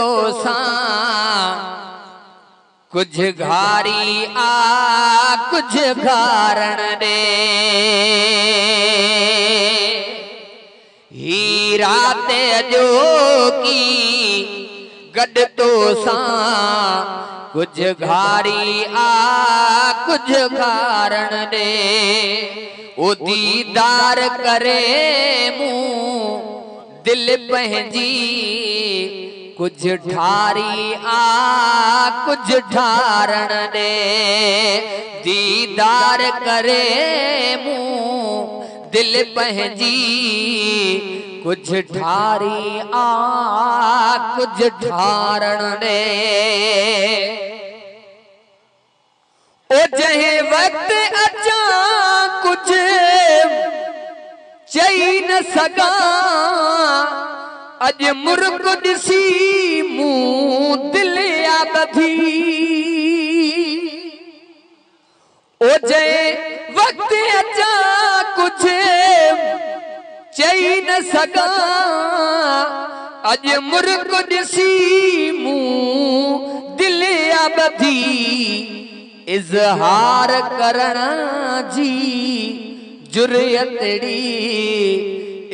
तो सां कुछ घारी आ कुछ घारण दे ही रात जो की गड तो सां कुछ घारी आ कुछ घारण दे ओ दीदार करे मूं दिल पंहिंजी कुछ ठारी आ कुछ ठारण दे दीदार करे मूं दिल पंहिंजी कुछ ठारी आ कुछ ठारण दे ओ जहे वक्त अचा कुछ चई न सगा अज मुर्ग दिसी मूं दिल आबधी ओ जय वक्त अचा कुछ चई न सगा अज मुर्ग दिसी मूं दिल आबधी इजहार करण जी जुर्यतड़ी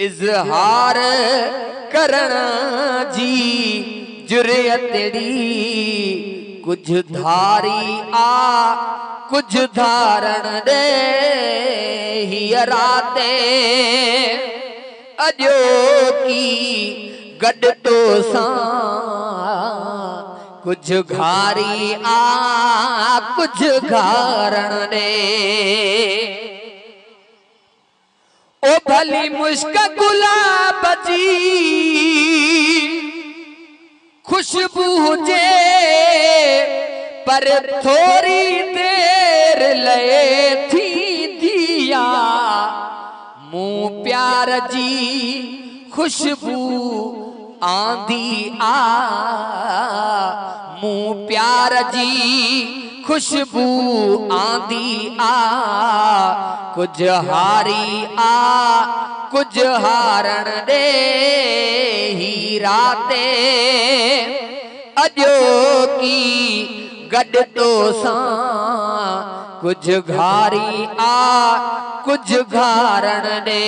इजहार करण जी जुर्यतड़ी कुछ धारी आ कुछ धारण दे हिय राते अजो की गड तो सां कुछ घारी आ कुछ घारण दे ओ भली मुश्क गुलाब जी खुशबू हुजे पर थोड़ी देर लए थी दिया मूं प्यार जी खुशबू आंधी आ मूं प्यार जी खुशबू आंधी आ कुछ हारी आ कुछ हारण दे ही राते अजो की गड तो सां कुछ घारी आ कुछ घारण दे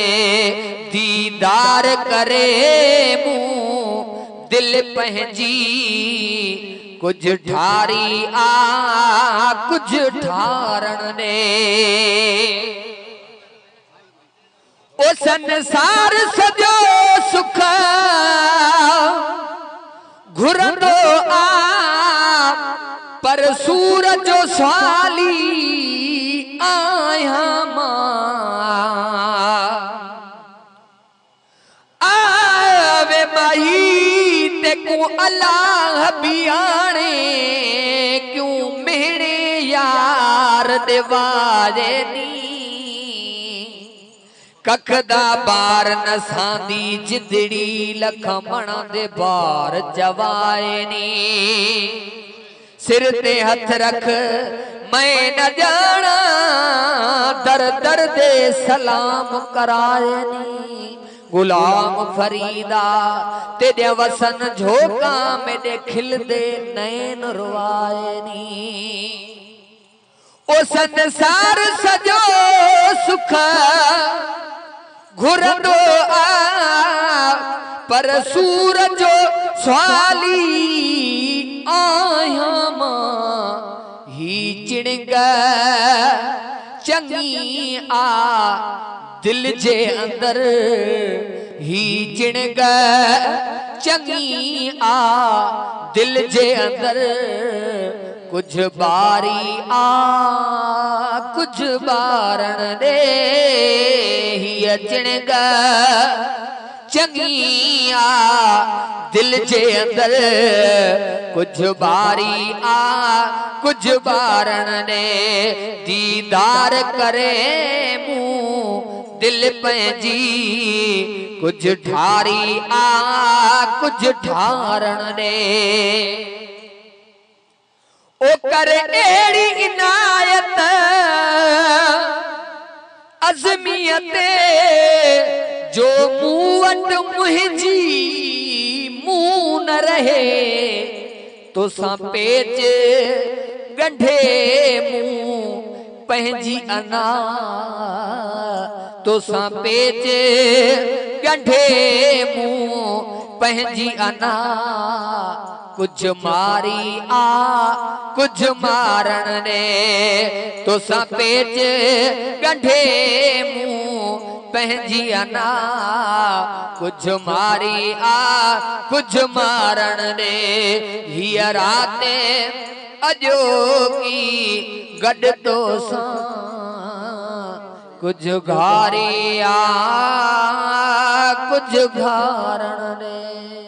दीदार करे मूं दिल पंहिंजी कुछ ठारी आ कुछ ठारण दे ओ संसार सजो सुख घुरंदो आ पर सूरज साली आया आवे माही ते को अल्लाह बियाणे क्यों मेरे यार देवारे नी कखदा बार न सांदी जिदड़ी लखमण दे बार जवाए नी सिर ते हथ रख मैं न जाना दर दर दे सलाम कराए नी गुलाम फरीदा तेरे वसन झोंका मेरे खिल दे नैन रुआए नी ओ संसार सजो सुख घुरंदो आ पर सूरज स्वाली आया ही चिणग चंगी आ दिल जे अंदर ही चिणग चंगी आ दिल जे अंदर कुछ बारी आ कुछ बारण दे ही चिणग चंगी आ दिल जे अंदर कुछ बारी आ कुछ बारण दे दीदार करे मूं दिल पंहिंजी कुछ ठारी आ कुछ ठारण दे ओ कर एड़ी इनायत अज़मियत जो मूं वट मुंहिंजी मूं न रहे तो सा पेच गंढे मुंह पंहिंजी अना तो सा पेच गंढे मुंह पंहिंजी अना कुछ मारी आ कुछ मारण ने तो सा पेच गंढे मुंह पंहिंजी अना कुछ मारी आ कुछ मारण ने हीअ रात अजो की गॾ तो सा कुछ घारी आ कुछ घारण ने।